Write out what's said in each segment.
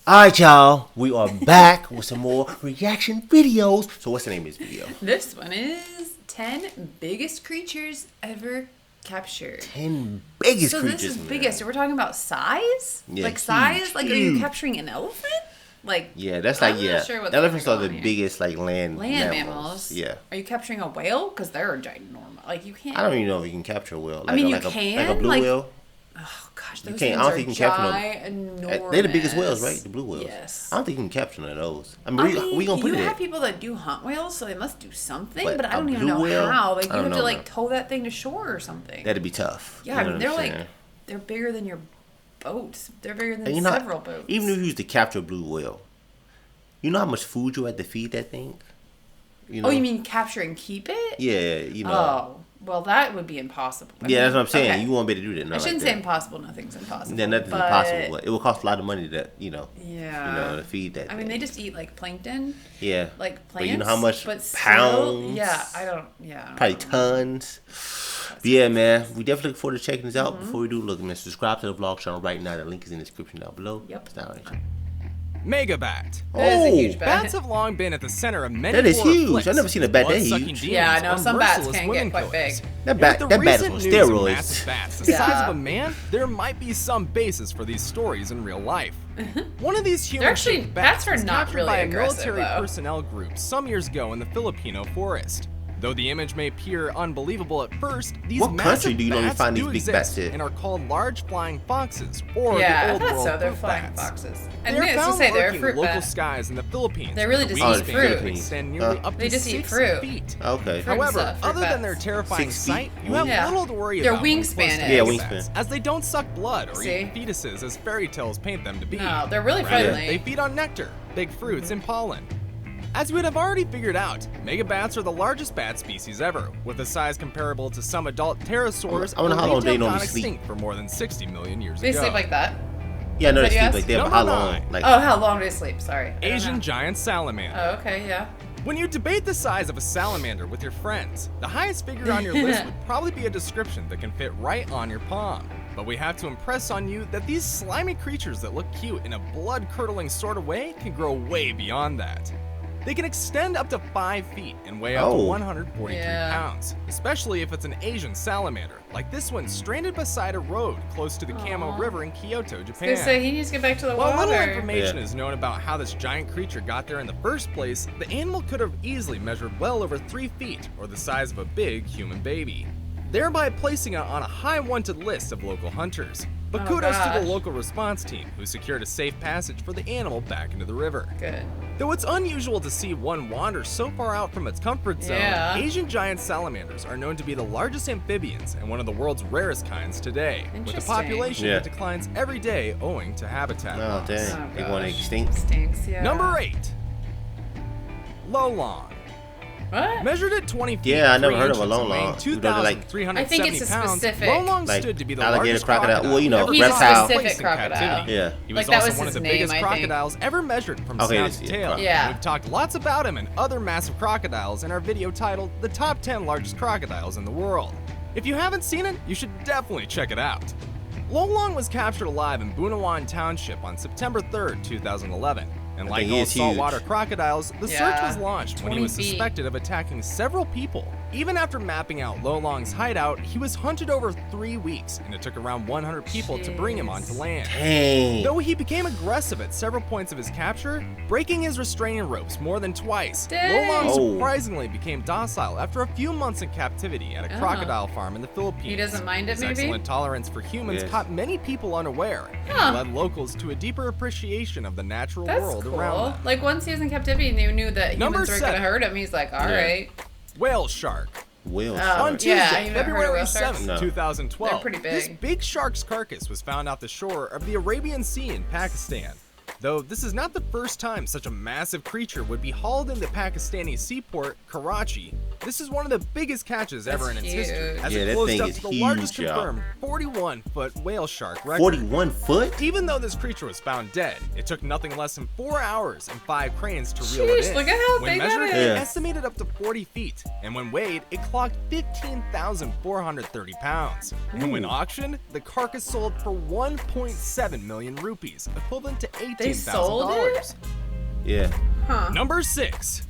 Alright, y'all, we are back with some more reaction videos. So what's the name of this video? This one is 10 biggest creatures ever captured. 10 biggest creatures. So this is biggest. So we're talking about size? Yeah, like huge, size? Like, huge. are you capturing an elephant? Like, Yeah, that's like, I'm not sure what's elephants are going the on here. biggest, like, land mammals. Yeah. Are you capturing a whale? Because they're ginormous. Like, you can't. I don't even know if you can capture a whale. I mean, you like can. like a blue whale. Oh, gosh. You Those can't. things I don't are think you can capture ginormous. They're the biggest whales, right? The blue whales. Yes. I don't think you can capture none of those. I mean, we gonna put you it have in. people that do hunt whales, so they must do something, But but I a don't even blue know whale? how. Like, I you don't have to, know, like, man. tow that thing to shore or something. That'd be tough. Yeah, You I know mean, what they're I'm like, saying? they're bigger than your boats. They're bigger than And you know, several boats. even if you used to capture a blue whale, you know how much food you had to feed that thing? You know? Oh, you mean capture and keep it? Yeah, you know. Oh, well, that would be impossible. I Yeah, mean, that's what I'm saying. okay. You won't be able to do that. I Not shouldn't like say that. impossible. Nothing's impossible. Yeah, nothing's but, impossible, but it will cost a lot of money to, Yeah. to feed that. I mean, they just eat like plankton. Yeah. Like plants. But you know how much but still- pounds? Yeah, I don't. Yeah. I don't Probably know. tons. But yeah, man, we definitely look forward to checking this out. Before we do, look, man, subscribe to the vlog channel right now. The link is in the description down below. Yep. It's down right. Megabat. That is a huge bat. Bats have long been at the center of many That is horror huge. flicks, I've never seen a bat that blood-sucking huge. demons Yeah, I know. or Some bats merciless can women get quite killers. big. That And bat with the is recent on news of steroids. massive bats the Yeah. size of a man, there might be some basis for these stories in real life. One of these They're actually- human-shaped bats bats are was not captured really by a aggressive, military though. personnel group some years ago in the Filipino forest. Though the image may appear unbelievable at first, these What country massive do you normally bats find do these big bats exist in? and are called large flying foxes, or Yeah, the I old thought world so. They're fruit flying bats. foxes. And They're yeah, to found say they're lurking fruit local bats. skies in the Philippines. They really with just a eat wingspan fruit. that extend nearly up They to just eat 6 fruit. feet. Okay. Fruit However, stuff, fruit other than bats. their terrifying 6 feet. sight, you have Yeah. little to worry Their about. when wingspan close to is. Yeah, megabads, wingspan. as they don't suck blood or See? eat fetuses as fairy tales paint them to be. No, they're really Rather, friendly. they feed on nectar, big fruits, and pollen. As you would have already figured out, megabats are the largest bat species ever, with a size comparable to some adult pterosaurs I wonder how long believed to they have normally gone sleep. extinct for more than 60 million years They ago. sleep like that. Yeah, I know they Is that sleep yes? like that, but Number how long? 9. Like, Oh, how long do they sleep? Sorry. I don't Asian know. giant salamander. Oh, okay, yeah. When you debate the size of a salamander with your friends, the highest figure on your list would probably be a description that can fit right on your palm. But we have to impress on you that these slimy creatures that look cute in a blood-curdling sort of way can grow way beyond that. They can extend up to 5 feet and weigh up to Oh. 143 Yeah. pounds, especially if it's an Asian salamander, like this one stranded beside a road close to the Kamo Aw. River in Kyoto, I was Japan. gonna say he needs to get back to the While little water. information Yeah. is known about how this giant creature got there in the first place, the animal could have easily measured well over 3 feet, or the size of a big human baby, thereby placing it on a high wanted list of local hunters. But Oh, kudos to gosh. the local response team, who secured a safe passage for the animal back into the river. Good. Though it's unusual to see one wander so far out from its comfort zone, Yeah. Asian giant salamanders are known to be the largest amphibians and one of the world's rarest kinds today, with a Interesting. population Yeah. that declines every day owing to habitat oh, loss. dang. Oh, They going gosh. extinct. Stinks, yeah. Number 8. Lolong. What? Measured at 20 feet, Yeah, I never 3 heard of a inches, and Lolong. weighing You know, they're like- 2,370 I think it's a pounds, specific- Lolong Like stood to be the alligator largest crocodile. Well, you know, ever He's a reptile. specific placed in crocodile. captivity. Yeah. He was Like, that also was one his of the name, biggest I think. crocodiles ever measured from Okay, snout to yeah, tail. crocodile. Yeah. We've talked lots about him and other massive crocodiles in our video titled The Top 10 Largest Crocodiles in the World. If you haven't seen it, you should definitely check it out. Lolong was captured alive in Bunawan Township on September 3rd, 2011. And I like think he all is huge. saltwater crocodiles, the search Yeah, was launched when he 20 was feet. suspected of attacking several people. Even after mapping out Lolong's hideout, he was hunted over 3 weeks, and it took around 100 people to bring him onto Jeez. land. Dang. Though he became aggressive at several points of his capture, breaking his restraining ropes more than twice, Dang. Lolong Oh. surprisingly became docile after a few months in captivity at a Oh. crocodile farm in the Philippines. He doesn't mind it, His maybe? excellent tolerance for humans Yes. caught many people unaware, and Huh. led locals to a deeper appreciation of the natural That's world cool. around them. Like, once he was in captivity and they knew that Number humans weren't going to 7. hurt him, he's like, all Yeah. right. Whale shark. Whale Oh, shark. On yeah, Tuesday, you've never heard of February whale sharks? 7th, No. 2012, They're pretty this big. big shark's carcass was found off the shore of the Arabian Sea in Pakistan. Though this is not the first time such a massive creature would be hauled into Pakistani seaport, Karachi, This is one of the biggest catches ever in its huge. history, as Yeah, it that closed thing up is to the largest huge, y'all. confirmed 41-foot whale shark record. 41 foot? Even though this creature was found dead, it took nothing less than 4 hours and 5 cranes to reel it Sheesh, in. look at how When big that measured, is. it Yeah. estimated up to 40 feet, and when weighed, it clocked 15,430 pounds. And when auctioned, the carcass sold for 1.7 million rupees, equivalent to $18,000. Yeah. Huh. Number 6.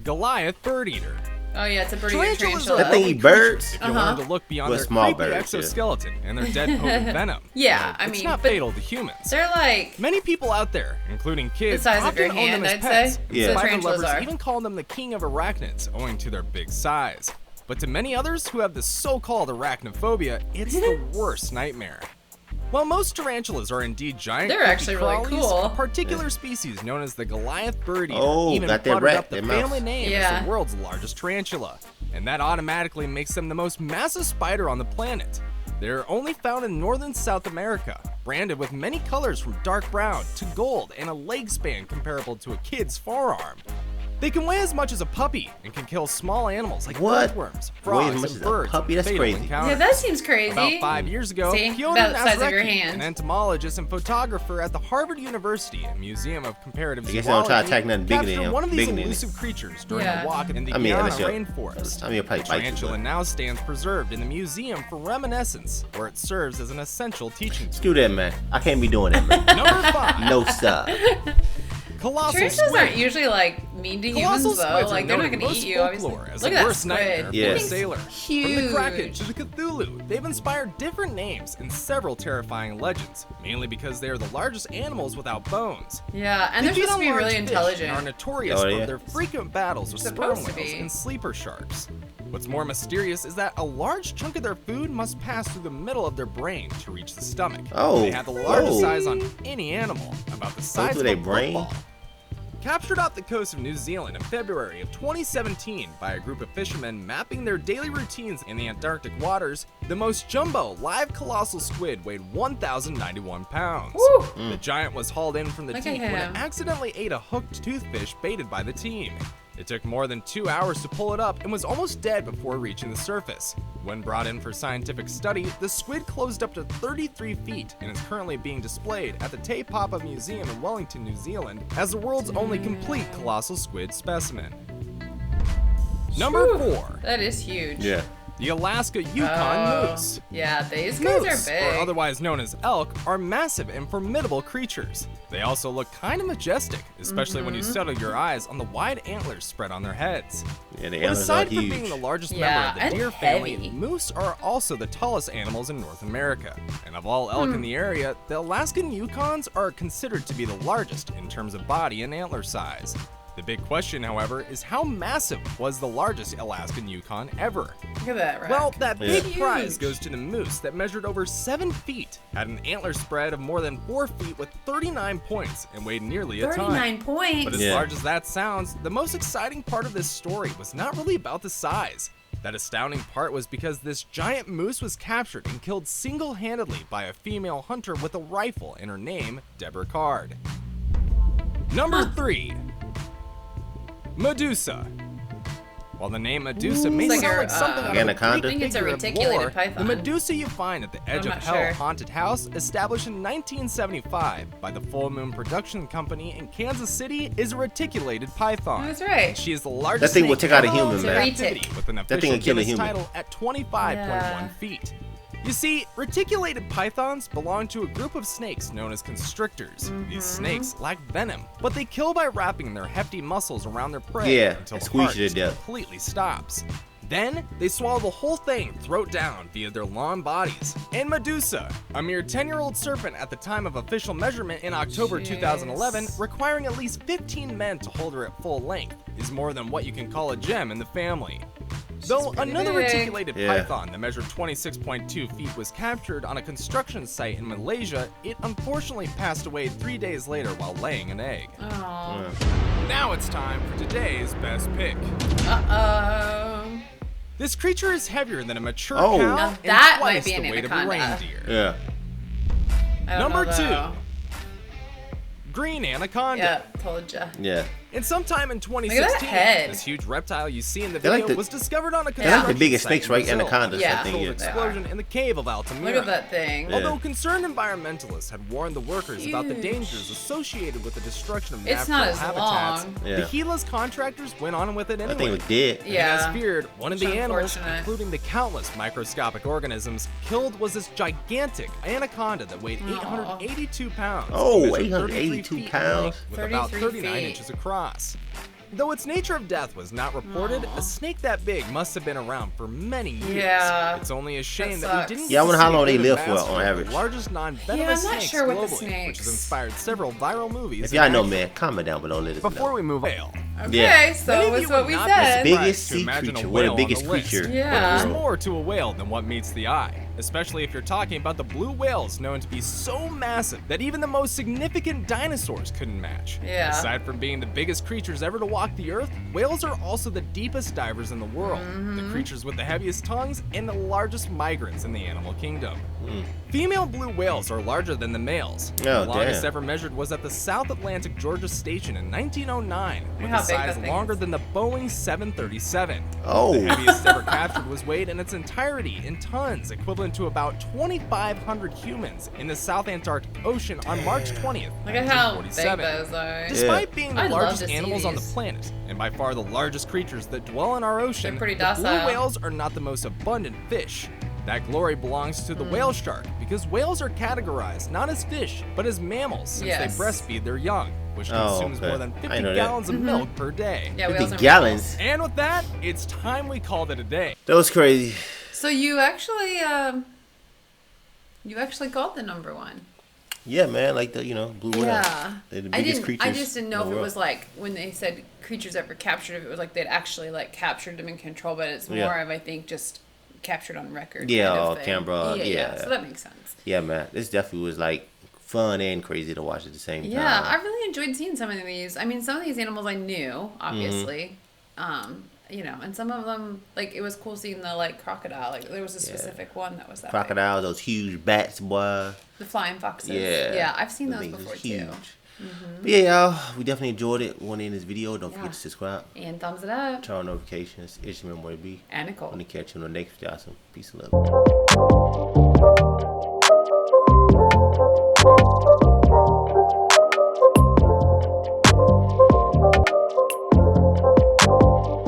Goliath bird eater. Oh yeah, it's a pretty Tarantulas good are tarantula. That thing lovely eat birds? creatures if you learn to look beyond Well, their small creepy birds, yeah. exoskeleton and their dead potent venom. Yeah, But I it's mean, not but fatal to humans. They're like Many people out there, including kids, the size of often your own them hand, as I'd pets. say. Yeah. So Spider tarantulas lovers are. even call them the king of arachnids, owing to their big size. But to many others who have the so-called arachnophobia, it's the worst nightmare. While most tarantulas are indeed giant, They're creepy actually really crawlies, cool. a particular species known as the Goliath bird eater Oh, even got that buttered rat, up the that mouse. family name Yeah. as the world's largest tarantula, and that automatically makes them the most massive spider on the planet. They're only found in northern South America, branded with many colors from dark brown to gold and a leg span comparable to a kid's forearm. They can weigh as much as a puppy and can kill small animals like What? earthworms, Weigh as frogs, much and as a birds. puppy? in That's fatal crazy. encounters. yeah, that seems crazy. About 5 years ago, See? Piotr About the size of your Nazareki, hand. an entomologist and photographer at the Harvard University and Museum of Comparative I guess they don't Zoology, try to attack nothing bigger than captured him, one of these bigger than elusive creatures during Yeah. a walk in the I mean, Yukon unless you're- rainforest. I mean, probably The bite you, tarantula but- now stands preserved in the museum for reminiscence, where it serves as an essential teaching tool. Do that, man. I can't be doing that, man. Number 5. No, sir. Colossal Tarantulas Squid. aren't usually like mean to Colossal humans though. squids Like are they're not known in gonna most eat you. Obviously. folklore as Look the at that worst nightmare squid. for Yes. a Thing's sailor. Huge. From the Kraken to the Cthulhu, they've inspired different names in several terrifying legends, mainly because they are the largest animals without bones. Yeah, and They they're feed supposed to on be large really fish intelligent. and are notorious Oh, yeah. for their frequent battles with sperm Supposed to whales be. and sleeper sharks. What's more mysterious is that a large chunk of their food must pass through the middle of their brain to reach the stomach. Oh. They have the largest Oh. size on any animal, about the size through of a their brain? football. Captured off the coast of New Zealand in February of 2017 by a group of fishermen mapping their daily routines in the Antarctic waters, the most jumbo live colossal squid weighed 1,091 pounds. Woo! The giant was hauled in from the Look at deep when him. it accidentally ate a hooked toothfish baited by the team. It took more than 2 hours to pull it up and was almost dead before reaching the surface. When brought in for scientific study, the squid closed up to 33 feet and is currently being displayed at the Te Papa Museum in Wellington, New Zealand, as the world's only complete colossal squid specimen. Number Whew. 4. That is huge. Yeah. The Alaska Yukon Oh, moose. yeah, these guys Moose, are big. or otherwise known as elk, are massive and formidable creatures. They also look kind of majestic, especially when you Mm-hmm. settle your eyes on the wide antlers spread on their heads. Yeah, the But antlers are aside from huge. being the largest Yeah, member of the and deer family, heavy. moose are also the tallest animals in North America. And of all elk in the area, the Alaskan Yukons are considered to be the largest in terms of body and antler size. The big question, however, is how massive was the largest Alaskan Yukon ever? Look at that rack. Well, that big Yeah. prize Huge. goes to the moose that measured over 7 feet, had an antler spread of more than 4 feet with 39 points, and weighed nearly a ton. 39 points. But as Yeah. large as that sounds, the most exciting part of this story was not really about the size. That astounding part was because this giant moose was captured and killed single-handedly by a female hunter with a rifle, and her name, Deborah Card. Number 3. Medusa. While the name Medusa may It's like sound a, like something out of Anaconda? a Greek I think it's a figure of reticulated lore, python. the Medusa you find at the Edge I'm of not Hell sure. haunted house, established in 1975 by the Full Moon Production Company in Kansas City, is a reticulated python. That's right. And she is the largest That thing will snake take out a ever human, in man. captivity, with an That thing official will kill a Guinness human. title at 25.1 Yeah. feet. You see, reticulated pythons belong to a group of snakes known as constrictors. These snakes lack venom, but they kill by wrapping their hefty muscles around their prey Yeah, until and the squeeze heart you to just death. completely stops. Then, they swallow the whole thing throat down via their long bodies. And Medusa, a mere 10-year-old serpent at the time of official measurement in October Jeez. 2011, requiring at least 15 men to hold her at full length, is more than what you can call a gem in the family. Though pretty another big. reticulated Yeah. python that measured 26.2 feet was captured on a construction site in Malaysia, it unfortunately passed away 3 days later while laying an egg. Oh. Now it's time for today's best pick. Uh-oh. This creature is heavier than a mature Oh. cow Now and that twice might be the an weight of a anaconda. reindeer. Yeah. I don't Number know, 2. though. Green anaconda. Yeah, told ya. Yeah. And sometime in Look at that 2016, head. this huge reptile you see in the They're like video the- was discovered on a They're like the construction biggest site snakes, in right? Brazil. Anacondas, Yeah. I think. Total Yeah. explosion in the cave of Altamira. Look at that thing. Yeah. Although concerned environmentalists had warned the workers about the Huge. dangers associated with the destruction of It's natural not as habitats, long. Yeah. the Gila's contractors went on with it I anyway. think it was dead. Yeah. And as feared, one of the It's animals, unfortunate. including the countless microscopic organisms, killed was this gigantic anaconda that weighed 882 pounds. Oh, and measured 882 33 feet in pounds. length With about 33 39 feet. inches across. Though its nature of death was not reported, Aw. a snake that big must have been around for many years. Yeah. It's only a shame That that, we sucks. didn't Yeah, I wonder get to how see long they a live for master on of the average. largest non-venomous Yeah, I'm not snakes sure with the globally, which snakes. has inspired several viral movies. If y'all and know, action. man, comment down below. Let us Before know. we move on, Okay, Yeah. so Many of it's you what would we not be said. Biggest to sea imagine a creature. whale What the on biggest the list. creature? Yeah. But there's in the world. more to a whale than what meets the eye, especially if you're talking about the blue whales known to be so massive that even the most significant dinosaurs couldn't match. Yeah. Aside from being the biggest creatures ever to walk the earth, whales are also the deepest divers in the world, the creatures with the heaviest tongues, and the largest migrants in the animal kingdom. Female blue whales are larger than the males. Oh, the longest damn. ever measured was at the South Atlantic Georgia Station in 1909, with how a big size that thing longer is. than the Boeing 737. Oh. The heaviest ever captured was weighed in its entirety in tons, equivalent to about 2,500 humans in the South Antarctic Ocean on March 20th, Look at how big 1947. those are. Despite being the I'd love largest to see animals on the these. planet, and by far the largest creatures that dwell in our ocean, They're pretty the blue docile. whales are not the most abundant fish. That glory belongs to the whale shark, because whales are categorized not as fish, but as mammals, since Yes. they breastfeed their young, which Oh, consumes okay. more than I 50 know that. gallons of milk per day. Yeah, 50 whales are gallons. And with that, it's time we called it a day. That was crazy. So you actually called the number one. Yeah, man, like the blue whale. Yeah. They're the I biggest creatures. just didn't know in if the it world. was like when they said creatures ever captured, if it was like they'd actually like captured them in control, but it's more Yeah. of I think just captured on record. Yeah, kind of on thing. camera, Yeah, yeah. So that makes sense. Yeah, man, this definitely was like fun and crazy to watch at the same time. Yeah, I really enjoyed seeing some of these. I mean, some of these animals I knew, obviously. And some of them, like, it was cool seeing the, like, crocodile. Like, there was a specific one that was that big. Crocodiles, those huge bats, boy. The flying foxes. Yeah. Yeah, I've seen Those those things is before, huge. too. But yeah, y'all, we definitely enjoyed it. Want to end this video? Don't Yeah. forget to subscribe, And thumbs it up. turn on notifications. It's your memory B. And Nicole. I'm gonna catch you on the next video. Awesome. Peace and love.